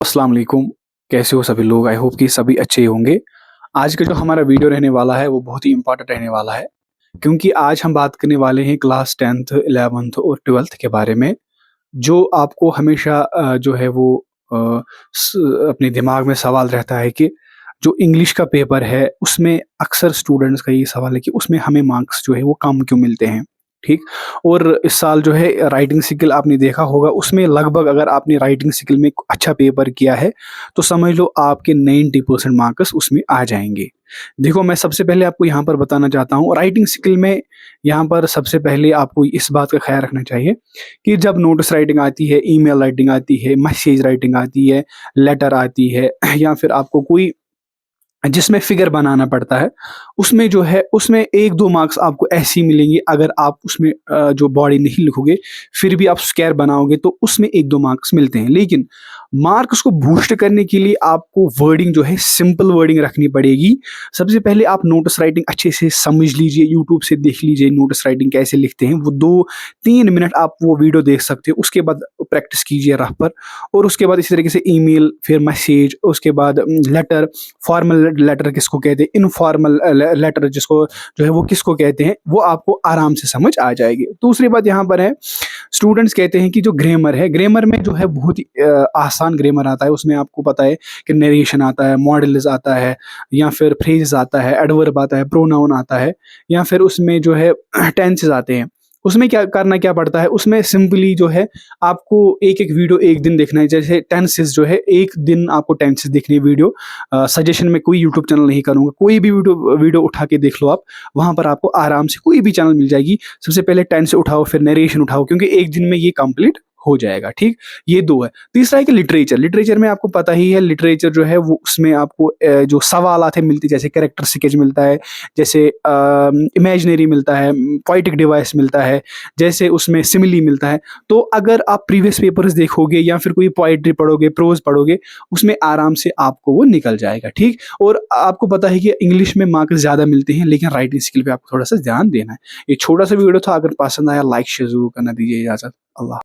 अस्सलाम वालेकुम। कैसे हो सभी लोग? आई होप कि सभी अच्छे ही होंगे। आज का जो हमारा वीडियो रहने वाला है वो बहुत ही इम्पोर्टेंट रहने वाला है, क्योंकि आज हम बात करने वाले हैं क्लास 10th 11th और 12th के बारे में, जो आपको हमेशा जो है वो अ, अपने दिमाग में सवाल रहता है कि जो इंग्लिश का पेपर है उसमें अक्सर स्टूडेंट्स का ये सवाल है कि उसमें हमें मार्क्स जो है वो कम क्यों मिलते हैं। ठीक। और इस साल जो है राइटिंग स्किल आपने देखा होगा, उसमें लगभग अगर आपने राइटिंग स्किल में अच्छा पेपर किया है तो समझ लो आपके 90% मार्क्स उसमें आ जाएंगे। देखो, मैं सबसे पहले आपको यहाँ पर बताना चाहता हूँ राइटिंग स्किल में। यहाँ पर सबसे पहले आपको इस बात का ख्याल रखना चाहिए कि जब नोटिस राइटिंग आती है, ईमेल राइटिंग आती है, मैसेज राइटिंग आती है, लेटर आती है या फिर आपको कोई जिसमें फिगर बनाना पड़ता है, उसमें जो है उसमें 1-2 मार्क्स आपको ऐसे ही मिलेंगे अगर आप उसमें जो बॉडी नहीं लिखोगे, फिर भी आप स्क्वायर बनाओगे तो उसमें 1-2 मार्क्स मिलते हैं। लेकिन मार्क्स को बूस्ट करने के लिए आपको वर्डिंग जो है सिंपल वर्डिंग रखनी पड़ेगी। सबसे पहले आप नोटिस राइटिंग अच्छे से समझ लीजिए, यूट्यूब से देख लीजिए नोटिस राइटिंग कैसे लिखते हैं। वो 2-3 मिनट आप वो वीडियो देख सकते हो, उसके बाद प्रैक्टिस कीजिए रफ पर। और उसके बाद इसी तरीके से ईमेल, फिर मैसेज, उसके बाद लेटर, फॉर्मल लेटर किसको कहते हैं, इनफॉर्मल लेटर जिसको जो है वो किसको कहते हैं, वो आपको आराम से समझ आ जाएगी। दूसरी बात यहाँ पर है, स्टूडेंट्स कहते हैं कि जो ग्रामर है, ग्रामर में जो है बहुत ही आसान ग्रामर आता है। उसमें आपको पता है कि नरेशन आता है, मॉडल्स आता है, या फिर फ्रेजेस आता है, एडवर्ब आता है, प्रोनाउन आता है, या फिर उसमें जो है टेंसेस आते हैं। उसमें क्या पड़ता है, उसमें सिंपली जो है आपको एक-एक वीडियो एक दिन देखना है। जैसे टेंसेस जो है, एक दिन आपको टेंसेस देखनी है वीडियो। सजेशन में कोई यूट्यूब चैनल नहीं करूँगा, कोई भी वीडियो वीडियो उठा के देख लो आप, वहाँ पर आपको आराम से कोई भी चैनल मिल जाएगी। सबसे पहले टेंस उठाओ, फिर नरेशन उठाओ, क्योंकि एक दिन में ये कंप्लीट हो जाएगा। ठीक, ये 2 है। तीसरा है कि लिटरेचर। लिटरेचर में आपको पता ही है, लिटरेचर जो है वो उसमें आपको जो सवालात है मिलती है, जैसे कैरेक्टर स्केच मिलता है, जैसे इमेजिनरी मिलता है, पोएटिक डिवाइस मिलता है, जैसे उसमें सिमिली मिलता है। तो अगर आप प्रीवियस पेपर्स देखोगे या फिर कोई पोएट्री पढ़ोगे, प्रोज पढ़ोगे, उसमें आराम से आपको वो निकल जाएगा। ठीक। और आपको पता है कि इंग्लिश में मार्क्स ज़्यादा मिलते हैं, लेकिन राइटिंग स्किल पे आपको थोड़ा सा ध्यान देना है। ये छोटा सा वीडियो था, अगर पसंद आया लाइक शेयर जरूर करना। दीजिए इजाज़त। अल्लाह।